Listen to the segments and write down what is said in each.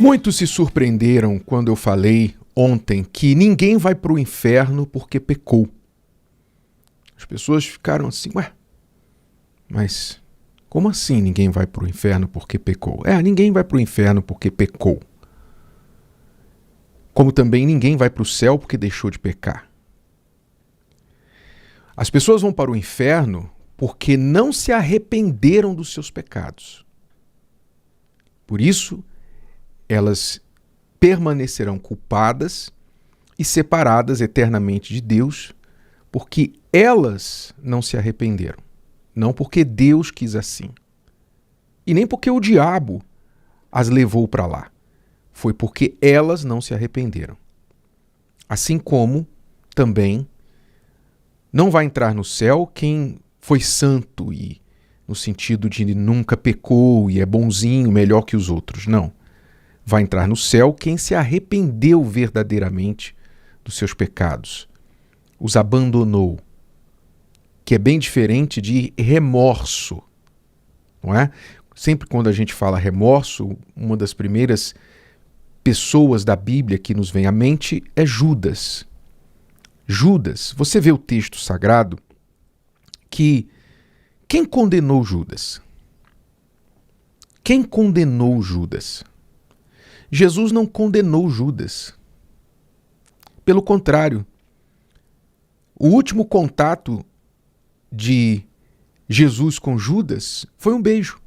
Muitos se surpreenderam quando eu falei ontem que ninguém vai para o inferno porque pecou. As pessoas ficaram assim, ué, mas como assim ninguém vai para o inferno porque pecou? Ninguém vai para o inferno porque pecou. Como também ninguém vai para o céu porque deixou de pecar. As pessoas vão para o inferno porque não se arrependeram dos seus pecados. Por isso, elas permanecerão culpadas e separadas eternamente de Deus, porque elas não se arrependeram. Não porque Deus quis assim. E nem porque o diabo as levou para lá. Foi porque elas não se arrependeram. Assim como também não vai entrar no céu quem foi santo e no sentido de nunca pecou e é bonzinho, melhor que os outros. Não. Vai entrar no céu quem se arrependeu verdadeiramente dos seus pecados, os abandonou, que é bem diferente de remorso, não é? Sempre quando a gente fala remorso, uma das primeiras pessoas da Bíblia que nos vem à mente é Judas. Judas, você vê o texto sagrado que quem condenou Judas? Quem condenou Judas? Jesus não condenou Judas. Pelo contrário, o último contato de Jesus com Judas foi um beijo.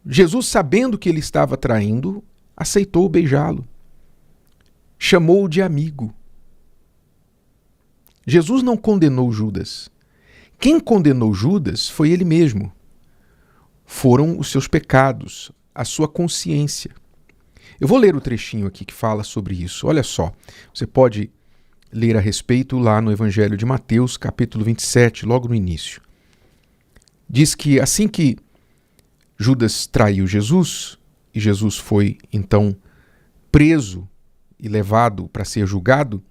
Jesus, sabendo que ele estava traindo, aceitou beijá-lo. Chamou-o de amigo. Jesus não condenou Judas. Quem condenou Judas foi ele mesmo. Foram os seus pecados, a sua consciência. Eu vou ler o trechinho aqui que fala sobre isso. Olha só, você pode ler a respeito lá no Evangelho de Mateus, capítulo 27, logo no início. Diz que assim que Judas traiu Jesus, e Jesus foi então preso e levado para ser julgado,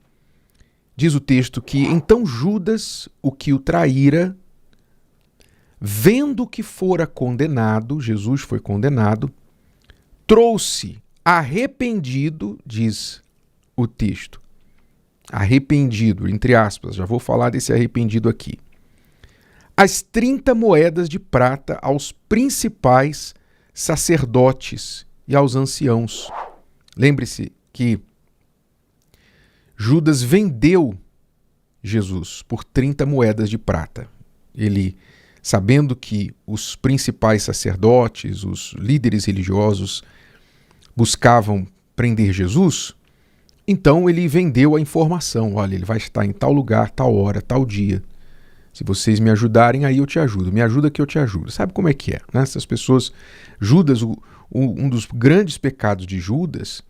diz o texto que então Judas, o que o traíra, vendo que fora condenado, Jesus foi condenado, trouxe arrependido, diz o texto, arrependido, entre aspas, já vou falar desse arrependido aqui, as 30 moedas de prata aos principais sacerdotes e aos anciãos. Lembre-se que Judas vendeu Jesus por 30 moedas de prata. Ele, sabendo que os principais sacerdotes, os líderes religiosos, buscavam prender Jesus, então ele vendeu a informação. Olha, ele vai estar em tal lugar, tal hora, tal dia. Se vocês me ajudarem, aí eu te ajudo. Me ajuda que eu te ajudo. Sabe como é que é, né? Essas pessoas... Judas, um dos grandes pecados de Judas,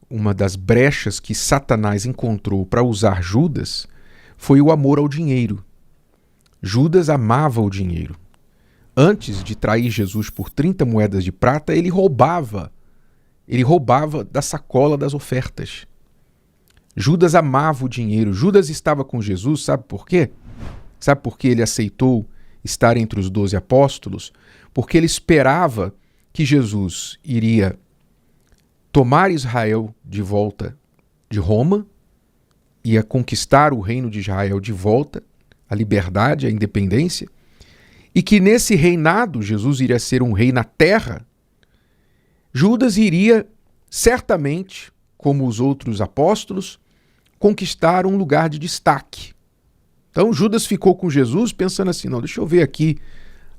uma das brechas que Satanás encontrou para usar Judas, foi o amor ao dinheiro. Judas amava o dinheiro. Antes de trair Jesus por 30 moedas de prata, ele roubava da sacola das ofertas. Judas amava o dinheiro. Judas estava com Jesus, sabe por quê? Sabe por que ele aceitou estar entre os 12 apóstolos? Porque ele esperava que Jesus iria tomar Israel de volta de Roma, ia conquistar o reino de Israel de volta, a liberdade, a independência, e que nesse reinado Jesus iria ser um rei na terra. Judas iria, certamente, como os outros apóstolos, conquistar um lugar de destaque. Então Judas ficou com Jesus pensando assim, não, deixa eu ver aqui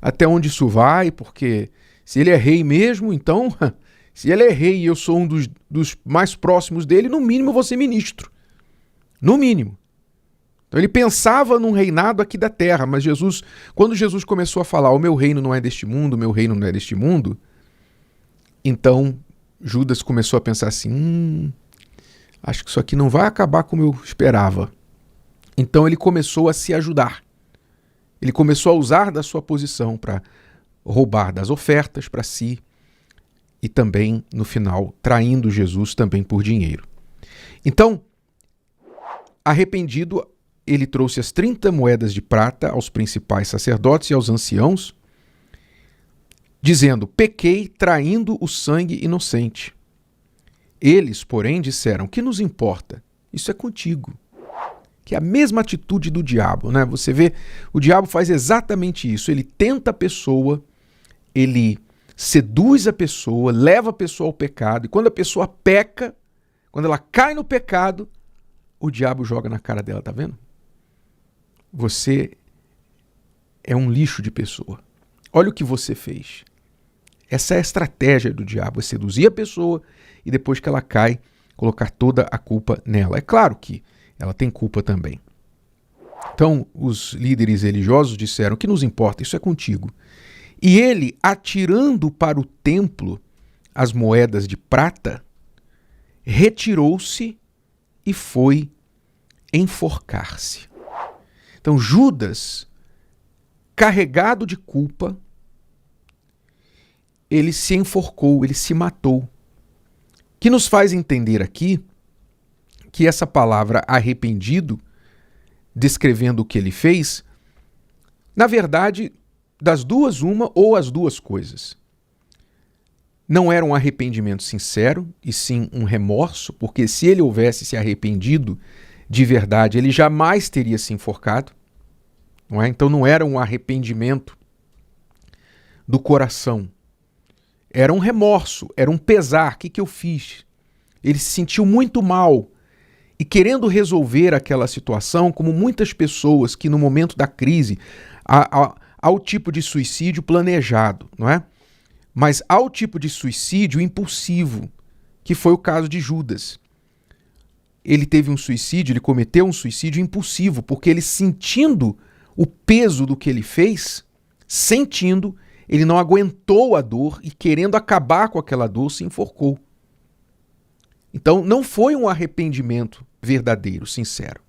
até onde isso vai, porque se ele é rei mesmo, então, se ele é rei e eu sou um dos mais próximos dele, no mínimo eu vou ser ministro. No mínimo. Então ele pensava num reinado aqui da terra, mas Jesus, quando Jesus começou a falar, o meu reino não é deste mundo, o meu reino não é deste mundo, então Judas começou a pensar assim, acho que isso aqui não vai acabar como eu esperava. Então ele começou a se ajudar. Ele começou a usar da sua posição para roubar das ofertas para si e também, no final, traindo Jesus também por dinheiro. Então, arrependido, ele trouxe as 30 moedas de prata aos principais sacerdotes e aos anciãos dizendo: pequei traindo o sangue inocente. Eles, porém, disseram: que nos importa? Isso é contigo. Que é a mesma atitude do diabo, né? Você vê, o diabo faz exatamente isso. Ele tenta a pessoa, ele seduz a pessoa, leva a pessoa ao pecado, e quando a pessoa peca, quando ela cai no pecado, o diabo joga na cara dela, tá vendo? Você é um lixo de pessoa. Olha o que você fez. Essa é a estratégia do diabo, é seduzir a pessoa e depois que ela cai, colocar toda a culpa nela. É claro que ela tem culpa também. Então, os líderes religiosos disseram: o que nos importa? Isso é contigo. E ele, atirando para o templo as moedas de prata, retirou-se e foi enforcar-se. Então, Judas, carregado de culpa, ele se enforcou, ele se matou. Que nos faz entender aqui que essa palavra arrependido, descrevendo o que ele fez, na verdade, das duas uma ou as duas coisas. Não era um arrependimento sincero, e sim um remorso, porque se ele houvesse se arrependido de verdade, ele jamais teria se enforcado. Não é? Então não era um arrependimento do coração. Era um remorso, era um pesar. O que eu fiz? Ele se sentiu muito mal e querendo resolver aquela situação, como muitas pessoas que no momento da crise há o tipo de suicídio planejado, não é? Mas há o tipo de suicídio impulsivo, que foi o caso de Judas. Ele teve um suicídio, ele cometeu um suicídio impulsivo, porque ele sentindo o peso do que ele fez, ele não aguentou a dor e querendo acabar com aquela dor, se enforcou. Então não foi um arrependimento verdadeiro, sincero.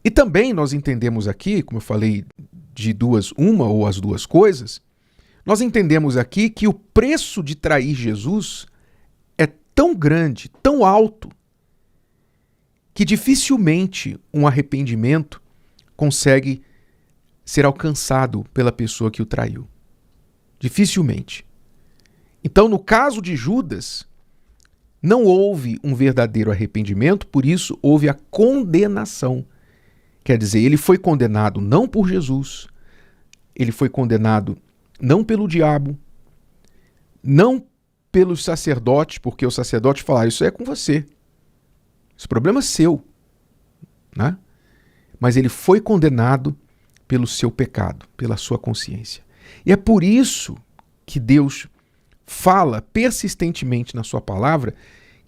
E também nós entendemos aqui, como eu falei, de uma ou as duas coisas, nós entendemos aqui que o preço de trair Jesus é tão grande, tão alto, que dificilmente um arrependimento consegue ser alcançado pela pessoa que o traiu. Dificilmente. Então, no caso de Judas, não houve um verdadeiro arrependimento, por isso houve a condenação. Quer dizer, ele foi condenado não por Jesus, ele foi condenado não pelo diabo, não pelos sacerdotes, porque os sacerdotes falaram: isso é com você, esse problema é seu, né? Mas ele foi condenado pelo seu pecado, pela sua consciência. E é por isso que Deus fala persistentemente na sua palavra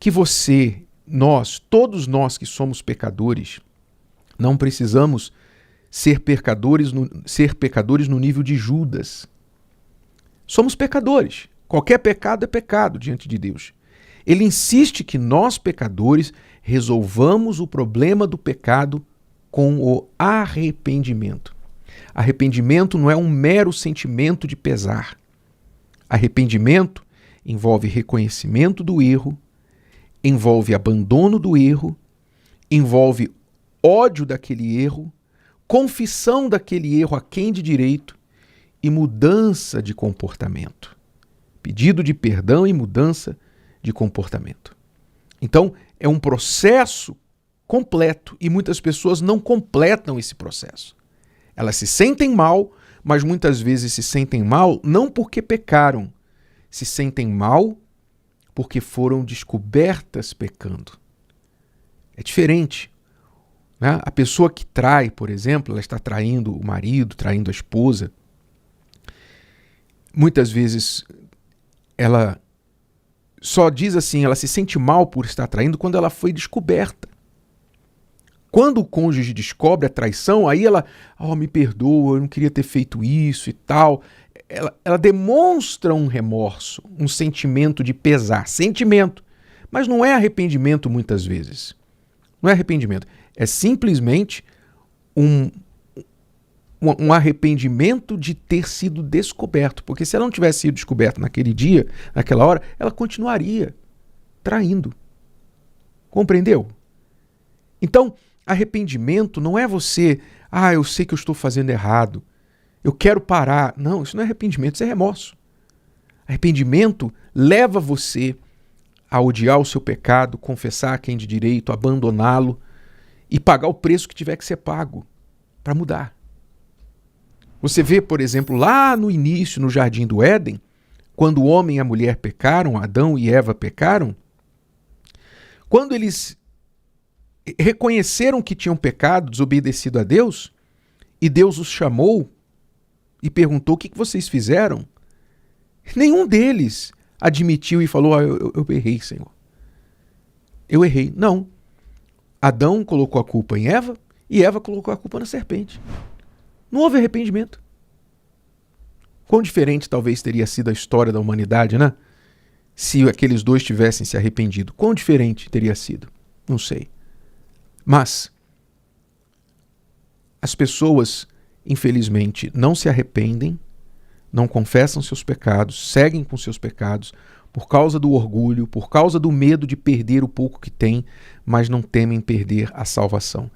que você, nós, todos nós que somos pecadores, não precisamos ser pecadores no nível de Judas. Somos pecadores. Qualquer pecado é pecado diante de Deus. Ele insiste que nós, pecadores, resolvamos o problema do pecado com o arrependimento. Arrependimento não é um mero sentimento de pesar. Arrependimento envolve reconhecimento do erro, envolve abandono do erro, envolve ódio daquele erro, confissão daquele erro a quem de direito e mudança de comportamento. Pedido de perdão e mudança de comportamento. Então, é um processo completo e muitas pessoas não completam esse processo. Elas se sentem mal, mas muitas vezes se sentem mal não porque pecaram, se sentem mal porque foram descobertas pecando. É diferente. Né? A pessoa que trai, por exemplo, ela está traindo o marido, traindo a esposa. Muitas vezes ela só diz assim, ela se sente mal por estar traindo quando ela foi descoberta. Quando o cônjuge descobre a traição, aí ela, me perdoa, eu não queria ter feito isso e tal. Ela demonstra um remorso, um sentimento de pesar. Sentimento. Mas não é arrependimento muitas vezes. Não é arrependimento. É simplesmente um arrependimento de ter sido descoberto. Porque se ela não tivesse sido descoberta naquele dia, naquela hora, ela continuaria traindo. Compreendeu? Então, arrependimento não é você, eu sei que eu estou fazendo errado. eu quero parar. Não, isso não é arrependimento, isso é remorso. Arrependimento leva você a odiar o seu pecado, confessar a quem de direito, abandoná-lo e pagar o preço que tiver que ser pago para mudar. Você vê, por exemplo, lá no início, no Jardim do Éden, quando o homem e a mulher pecaram, Adão e Eva pecaram, quando eles reconheceram que tinham pecado, desobedecido a Deus, e Deus os chamou e perguntou: o que vocês fizeram? Nenhum deles admitiu e falou: eu errei, Senhor. Eu errei. Não. Adão colocou a culpa em Eva e Eva colocou a culpa na serpente. Não houve arrependimento. Quão diferente talvez teria sido a história da humanidade, né? Se aqueles dois tivessem se arrependido. Quão diferente teria sido? Não sei. Mas as pessoas, infelizmente, não se arrependem, não confessam seus pecados, seguem com seus pecados por causa do orgulho, por causa do medo de perder o pouco que têm, mas não temem perder a salvação.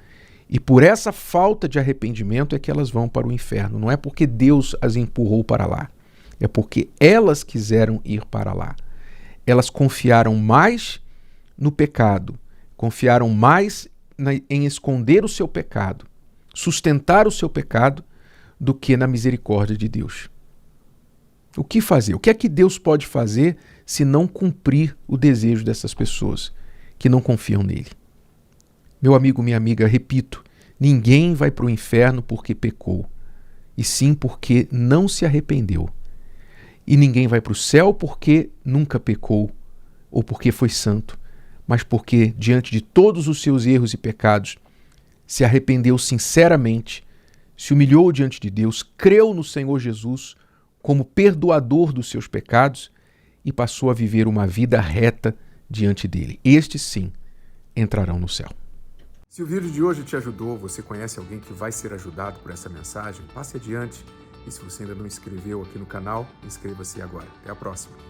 E por essa falta de arrependimento é que elas vão para o inferno. Não é porque Deus as empurrou para lá, é porque elas quiseram ir para lá. Elas confiaram mais no pecado, confiaram mais em esconder o seu pecado, sustentar o seu pecado, do que na misericórdia de Deus. O que fazer? O que é que Deus pode fazer se não cumprir o desejo dessas pessoas que não confiam nele? Meu amigo, minha amiga, repito, ninguém vai para o inferno porque pecou, e sim porque não se arrependeu. E ninguém vai para o céu porque nunca pecou, ou porque foi santo, mas porque, diante de todos os seus erros e pecados, se arrependeu sinceramente, se humilhou diante de Deus, creu no Senhor Jesus como perdoador dos seus pecados e passou a viver uma vida reta diante dele. Estes, sim, entrarão no céu. Se o vídeo de hoje te ajudou, você conhece alguém que vai ser ajudado por essa mensagem, passe adiante. E se você ainda não inscreveu aqui no canal, inscreva-se agora. Até a próxima.